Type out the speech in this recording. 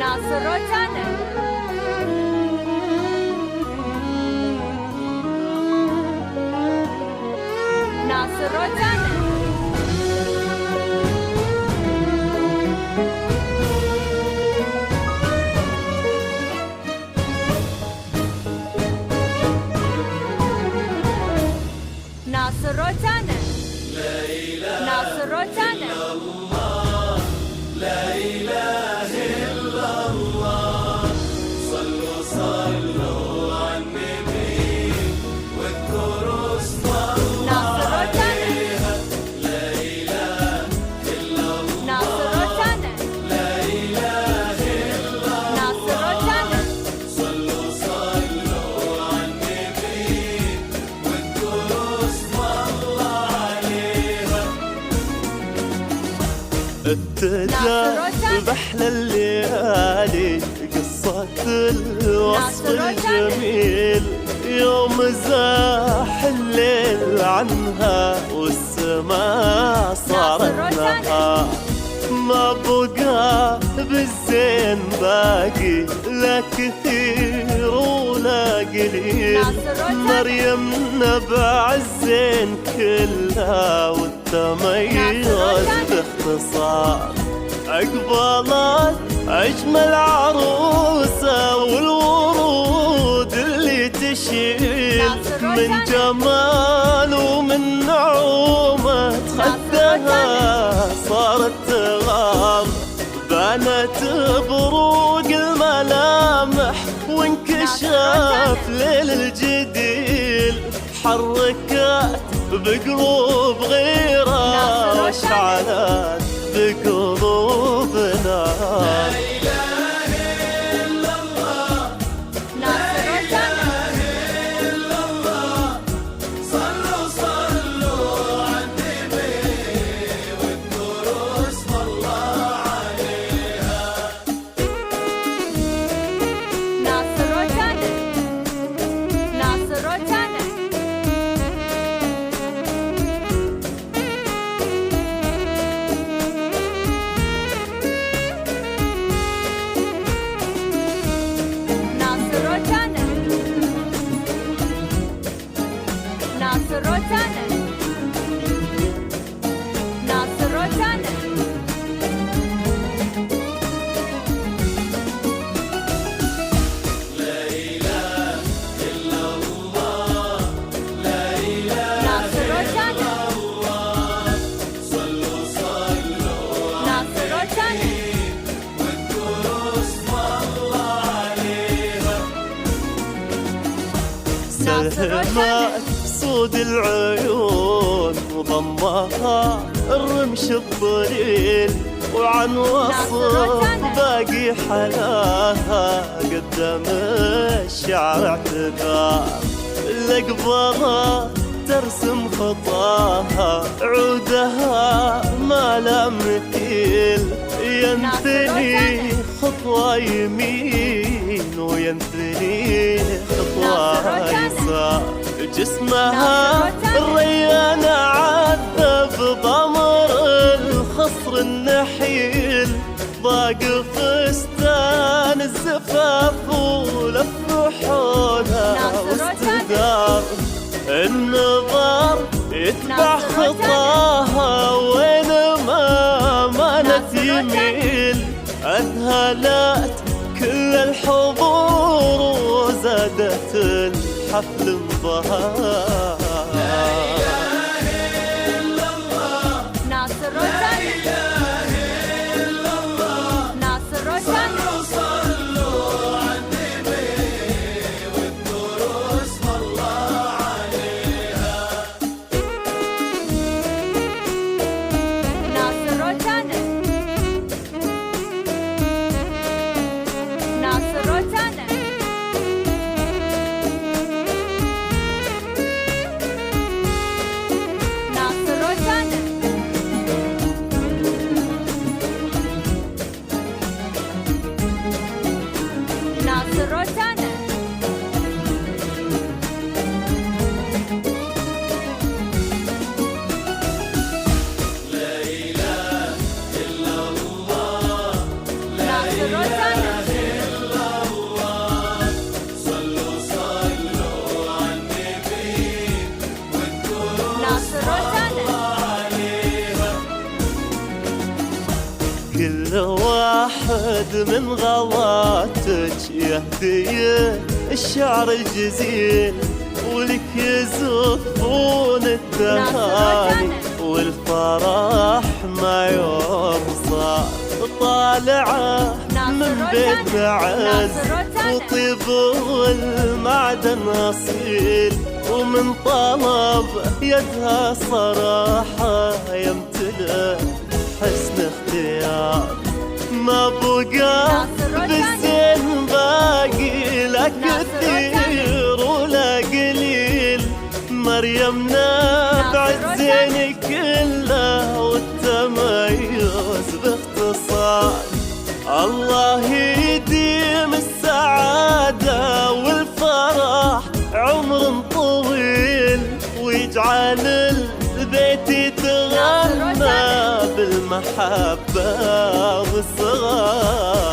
ناصر روتانا. ناصر روتانا. ناصر روتانا. ناصر روتانا. لا إله إلا الله. صلوا صلوا على النبي واذكروا اسم الله عليها. لا إله إلا الله. ناصر روتانا. لا إله إلا الله. صلوا صلوا على النبي واذكروا اسم الله عليها. ابتدى بأحلى الليالي قصة الوصف الجميل، يوم زاح الليل عنها والسماء صارت نهار. ما بقى بالزين باقي لا كثير ولا قليل، مريم نبع الزين كلها والتميز باختصار. عقبالات أجمل عروسة والورود اللي تشيل من جمال ومن نعومة خدها صارت تغار. بانت بروق الملامح وانكشاف ليل الجديل، حركات بقلوب غيرة واشعلت بقلوبنا. لا إله إلا الله. لا إله إلا الله. صلوا صلوا على النبي واذكروا اسم الله عليها. ناصر روتانا. ناصر روتانا. ناصر روتانا. ناصر روتانا. ناصر روتانا. لا إله إلا الله. لا إله ناصر روتانا. صلوا صلوا ناصر روتانا. واذكروا اسم الله عليها. سلمت سود العيون وضمها الرمش الضليل، وعن وصف باقي حلاها قدام الشعر اعتذار. الأقبضة ترسم خطاها عودها ما لا مثيل، ينثني خطوة يمين وينثني خطوة يسار. جسمها الريان عذب ضمر الخصر النحيل، ضاق فستان الزفاف ولف حولها واستدار. النظر يتبع خطاها وين ما مالت يميل، أذهلت كل الحضور وزادت الحفل انبهار. لا إله إلا الله. ناصر روتانا. لا إله إلا الله. ناصر روتانا. صلوا على النبي واذكروا اسم الله عليها. ناصر روتانا. ناصر روتانا. ناصر روتانا. ناصر روتانا. لا إله إلا الله. لا ناصر روتانا. واحد من غلاتك يهدي الشعر الجزيل، ولك يزفون التهاني والفرح ما يوصى، طالعه من بيت عز وطيب والمعدن اصيل، ومن طلب يدها صراحه يمتلئ حسن اختيار. ما بقى بالزين باقي لا كثير ولا قليل، مريمنا بعزين كله والتميز باختصار. الله يديم السعادة والفرح عمر طويل، ويجعل البيت يتغنى بالمحبة والصغار.